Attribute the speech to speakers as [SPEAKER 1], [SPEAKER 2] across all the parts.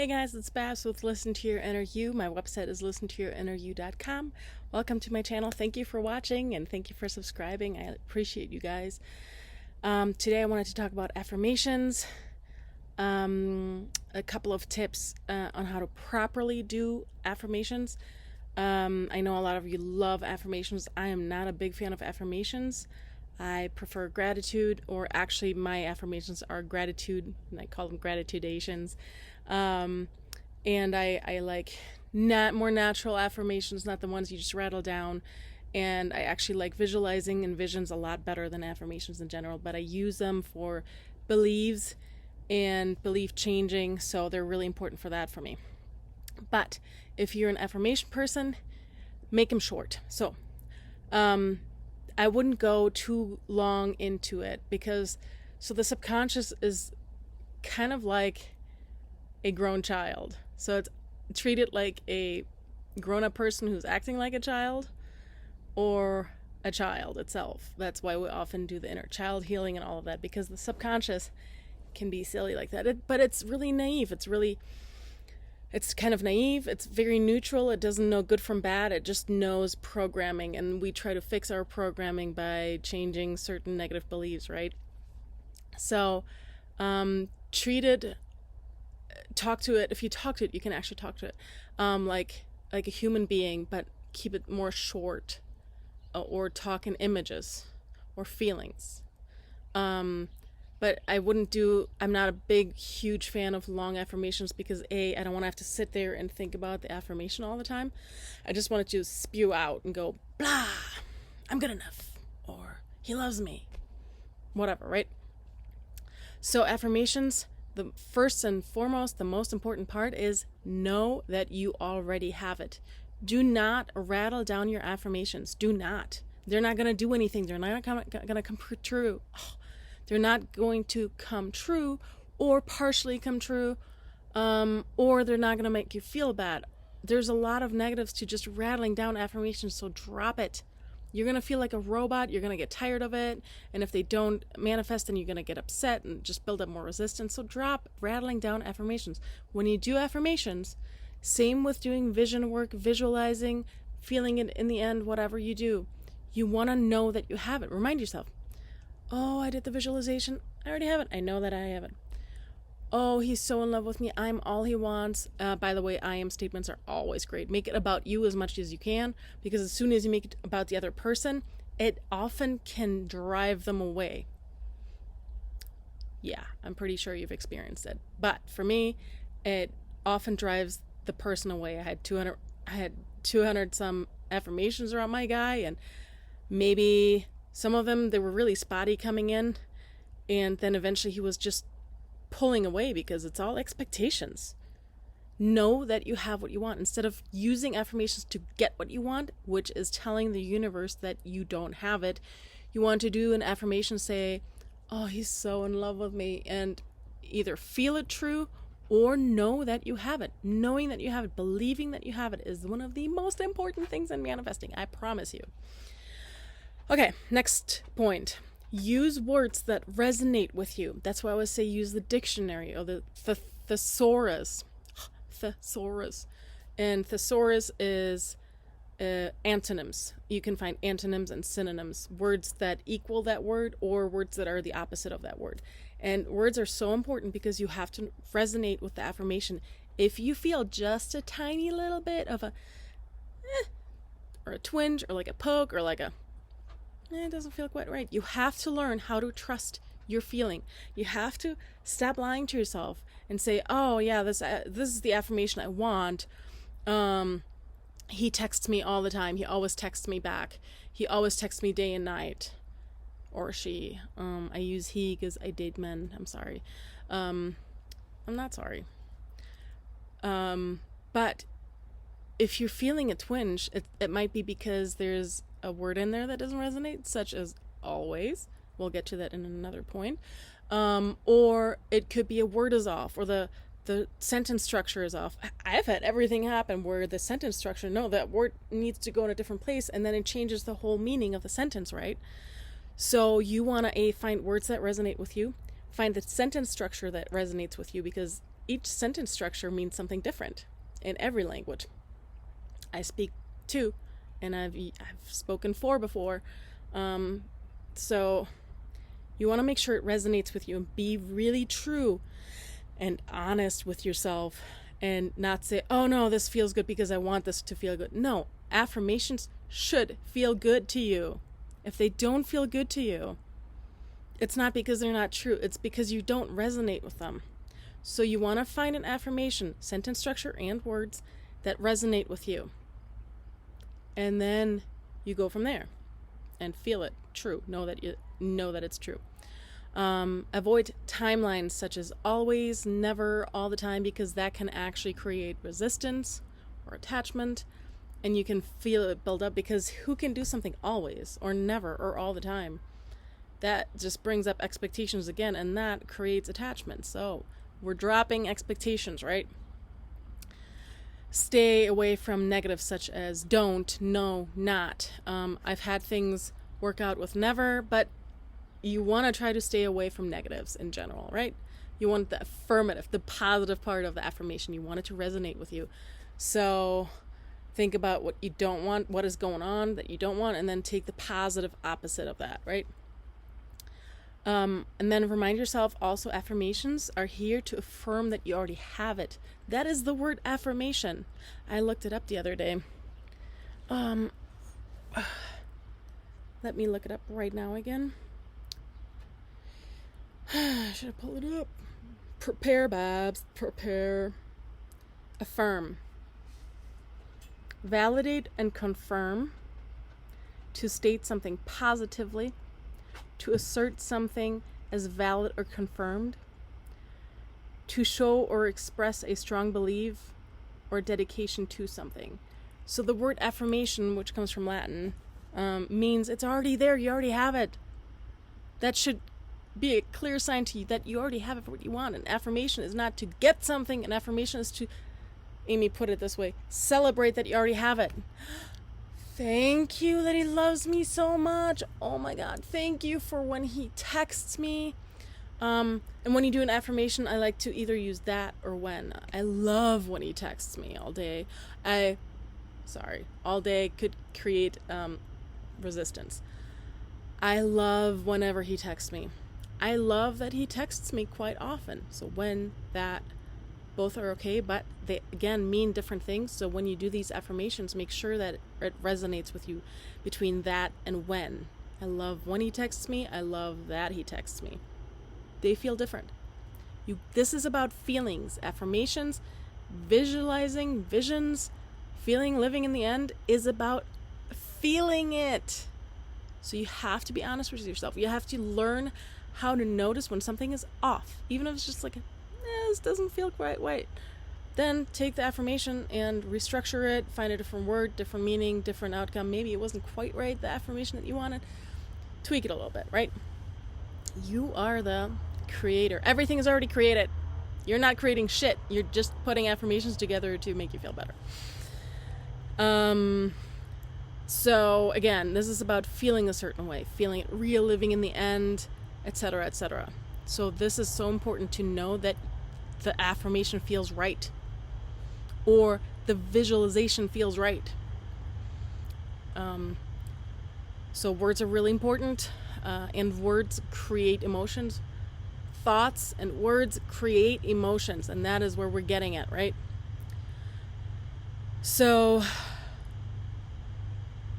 [SPEAKER 1] Hey guys, it's Babs with Listen to Your Inner You. My website is listentoyourinneryou.com. Welcome to my channel. Thank you for watching and thank you for subscribing. I appreciate you guys. Today I wanted to talk about affirmations, a couple of tips on how to properly do affirmations. I know a lot of you love affirmations. I am not a big fan of affirmations. I prefer gratitude, or actually my affirmations are gratitude, and I call them gratitudations. And I like more natural affirmations, not the ones you just rattle down. And I actually like visualizing and visions a lot better than affirmations in general, but I use them for beliefs and belief changing, so they're really important for that for me. But if you're an affirmation person, make them short. So I wouldn't go too long into it, because the subconscious is kind of like a grown child. So it's treat it like a grown-up person who's acting like a child, or a child itself. That's why we often do the inner child healing and all of that, because the subconscious can be silly like that. But it's really naive. It's kind of naive. It's very neutral. It doesn't know good from bad. It just knows programming, and we try to fix our programming by changing certain negative beliefs, right? So treat it, talk to it. If you talk to it, you can actually talk to it like a human being, but keep it more short, or talk in images or feelings. But I'm not a huge fan of long affirmations, because I don't want to have to sit there and think about the affirmation all the time. I just want it to spew out and go, blah, I'm good enough, or he loves me, whatever, right? So affirmations, the first and foremost, the most important part is know that you already have it. Do not rattle down your affirmations. Do not. They're not going to do anything. They're not going to come true. They're not going to come true, or partially come true, or they're not going to make you feel bad. There's a lot of negatives to just rattling down affirmations, so drop it. You're going to feel like a robot. You're going to get tired of it. And if they don't manifest, then you're going to get upset and just build up more resistance. So drop rattling down affirmations. When you do affirmations, same with doing vision work, visualizing, feeling it in the end, whatever you do, you want to know that you have it. Remind yourself, oh, I did the visualization. I already have it. I know that I have it. Oh, he's so in love with me. I'm all he wants. By the way, I am statements are always great. Make it about you as much as you can, because as soon as you make it about the other person, it often can drive them away. Yeah, I'm pretty sure you've experienced it. But for me, it often drives the person away. I had 200 some affirmations around my guy, and maybe some of them, they were really spotty coming in, and then eventually he was just pulling away, because it's all expectations. Know that you have what you want, instead of using affirmations to get what you want, which is telling the universe that you don't have it. You want to do an affirmation, say, oh, he's so in love with me, and either feel it true or know that you have it. Knowing that you have it, believing that you have it, is one of the most important things in manifesting, I promise you. Okay, next point. Use words that resonate with you. That's why I always say use the dictionary, or the thesaurus. Thesaurus. And thesaurus is antonyms. You can find antonyms and synonyms, words that equal that word, or words that are the opposite of that word. And words are so important, because you have to resonate with the affirmation. If you feel just a tiny little bit of a or a twinge, or like a poke, or like a it doesn't feel quite right, you have to learn how to trust your feeling. You have to stop lying to yourself and say, oh yeah, this is the affirmation I want. He texts me all the time. He always texts me back. He always texts me day and night. Or she. I use he because I date men. I'm sorry. I'm not sorry. But if you're feeling a twinge, it might be because there's a word in there that doesn't resonate, such as always. We'll get to that in another point. Or it could be a word is off, or the sentence structure is off. I've had everything happen where the sentence structure, no, that word needs to go in a different place, and then it changes the whole meaning of the sentence, right? So you want to find words that resonate with you, find the sentence structure that resonates with you, because each sentence structure means something different in every language. I speak 2, and I've spoken 4 before. So you want to make sure it resonates with you and be really true and honest with yourself, and not say, oh no, this feels good because I want this to feel good. No, affirmations should feel good to you. If they don't feel good to you, it's not because they're not true. It's because you don't resonate with them. So you want to find an affirmation, sentence structure and words, that resonate with you. And then you go from there and feel it true. Know that it's true. Avoid timelines such as always, never, all the time, because that can actually create resistance or attachment, and you can feel it build up, because who can do something always or never or all the time? That just brings up expectations again, and that creates attachment. So we're dropping expectations, right? Stay away from negatives such as don't, no, not. I've had things work out with never, but you want to try to stay away from negatives in general, right? You want the affirmative, the positive part of the affirmation. You want it to resonate with you. So think about what you don't want, what is going on that you don't want, and then take the positive opposite of that, right? And then remind yourself also, affirmations are here to affirm that you already have it. That is the word affirmation. I looked it up the other day. Let me look it up right now again. Should I pull it up? Prepare, Babs. Prepare. Affirm. Validate and confirm. To state something positively. To assert something as valid or confirmed. To show or express a strong belief or dedication to something. So the word affirmation, which comes from Latin, means it's already there. You already have it. That should be a clear sign to you that you already have it for what you want. An affirmation is not to get something. An affirmation is to, Amy put it this way, celebrate that you already have it. Thank you that he loves me so much. Oh my God. Thank you for when he texts me. And when you do an affirmation, I like to either use that or when. I love when he texts me all day. All day could create resistance. I love whenever he texts me. I love that he texts me quite often. So when, that, both are okay, but they again mean different things. So when you do these affirmations, make sure that it resonates with you between that and when. I love when he texts me. I love that he texts me. They feel different. This is about feelings. Affirmations, visualizing, visions, feeling, living in the end is about feeling it. So you have to be honest with yourself. You have to learn how to notice when something is off, even if it's just like, this doesn't feel quite right. Then take the affirmation and restructure it, find a different word, different meaning, different outcome. Maybe it wasn't quite right, the affirmation that you wanted. Tweak it a little bit, right? You are the creator. Everything is already created. You're not creating shit. You're just putting affirmations together to make you feel better. So again, this is about feeling a certain way, feeling it real, living in the end, etc., etc. So this is so important to know that the affirmation feels right, or the visualization feels right. So words are really important, and words create emotions. Thoughts and words create emotions, and that is where we're getting at, right? So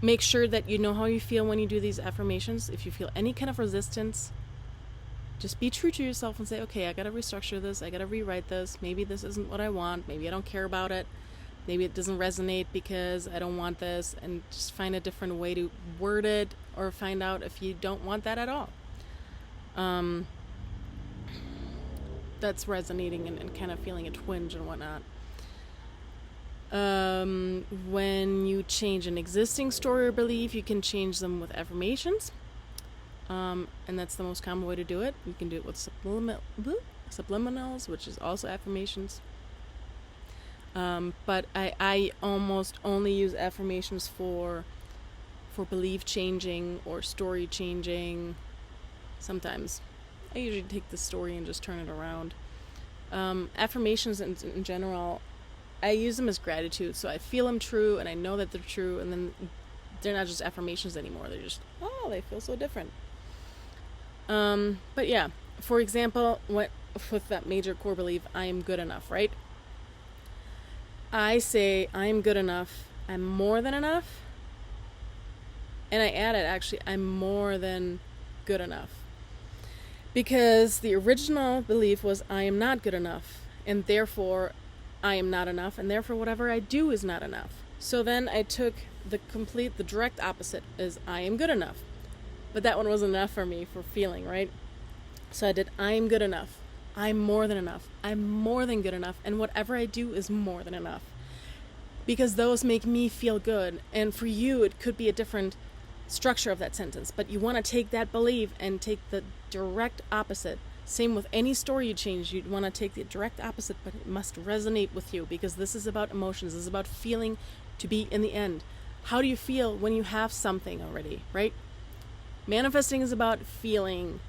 [SPEAKER 1] make sure that you know how you feel when you do these affirmations. If you feel any kind of resistance, just be true to yourself and say, okay, I gotta restructure this, I gotta rewrite this, maybe this isn't what I want, maybe I don't care about it, maybe it doesn't resonate because I don't want this, and just find a different way to word it, or find out if you don't want that at all. That's resonating and kind of feeling a twinge and whatnot. When you change an existing story or belief, you can change them with affirmations. And that's the most common way to do it. You can do it with subliminals, which is also affirmations. But I almost only use affirmations for belief changing or story changing. Sometimes I usually take the story and just turn it around. Affirmations in general, I use them as gratitude. So I feel them true and I know that they're true, and then they're not just affirmations anymore. They're just, oh, they feel so different. But yeah, for example, with that major core belief, I am good enough, right? I say I am good enough, I'm more than enough, and I added actually I'm more than good enough. Because the original belief was I am not good enough, and therefore I am not enough, and therefore whatever I do is not enough. So then I took the direct opposite is I am good enough. But that one wasn't enough for me for feeling, right? So I did I am good enough. I'm more than enough. I'm more than good enough, and whatever I do is more than enough. Because those make me feel good, and for you it could be a different structure of that sentence, but you want to take that belief and take the direct opposite. Same with any story you change, you'd want to take the direct opposite, but it must resonate with you, because this is about emotions. This is about feeling to be in the end. How do you feel when you have something already, right? Manifesting is about feeling,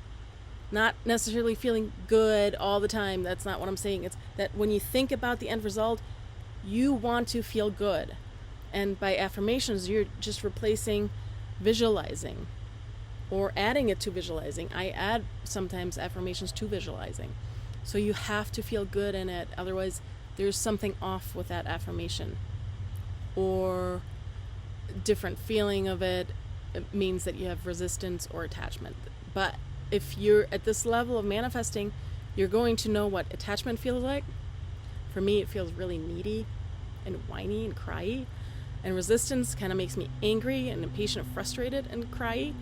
[SPEAKER 1] not necessarily feeling good all the time. That's not what I'm saying. It's that when you think about the end result, you want to feel good. And by affirmations, you're just replacing visualizing or adding it to visualizing. I add sometimes affirmations to visualizing. So you have to feel good in it. Otherwise, there's something off with that affirmation. Or different feeling of it. It means that you have resistance or attachment. But if you're at this level of manifesting, you're going to know what attachment feels like. For me, it feels really needy and whiny and cryy. And resistance kind of makes me angry and impatient and frustrated and cryy.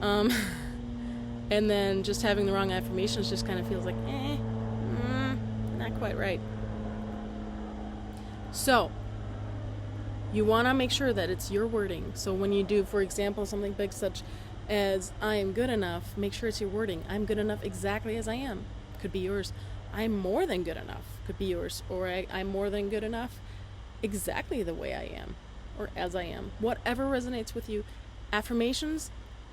[SPEAKER 1] And then just having the wrong affirmations just kind of feels like, not quite right. So, you want to make sure that it's your wording. So when you do, for example, something big such as I am good enough, make sure it's your wording. I'm good enough exactly as I am. Could be yours. I'm more than good enough. Could be yours. Or I'm more than good enough exactly the way I am. Or as I am. Whatever resonates with you. Affirmations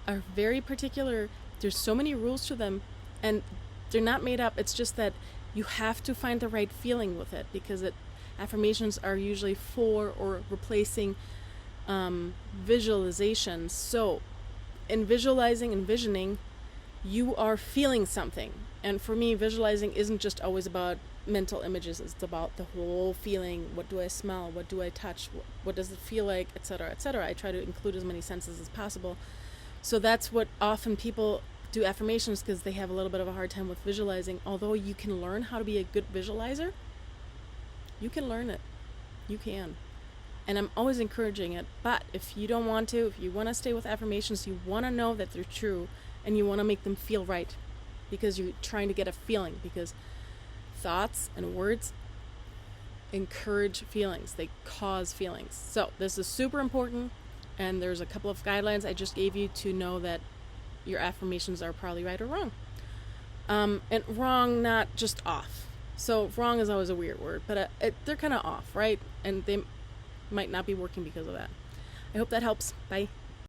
[SPEAKER 1] are very particular. There's so many rules to them. And they're not made up. It's just that you have to find the right feeling with it. Because affirmations are usually for or replacing visualizations. So in visualizing and visioning, you are feeling something. And for me, visualizing isn't just always about mental images. It's about the whole feeling. What do I smell? What do I touch? What does it feel like? Etc., etc. I try to include as many senses as possible. So that's what often people do affirmations, because they have a little bit of a hard time with visualizing. Although you can learn how to be a good visualizer, you can learn it. You can. And I'm always encouraging it. But if you don't want to, if you want to stay with affirmations, you want to know that they're true and you want to make them feel right, because you're trying to get a feeling, because thoughts and words encourage feelings. They cause feelings. So this is super important, and there's a couple of guidelines I just gave you to know that your affirmations are probably right or wrong. And wrong, not just off. So wrong is always a weird word, but they're kind of off, right? And they might not be working because of that. I hope that helps. Bye.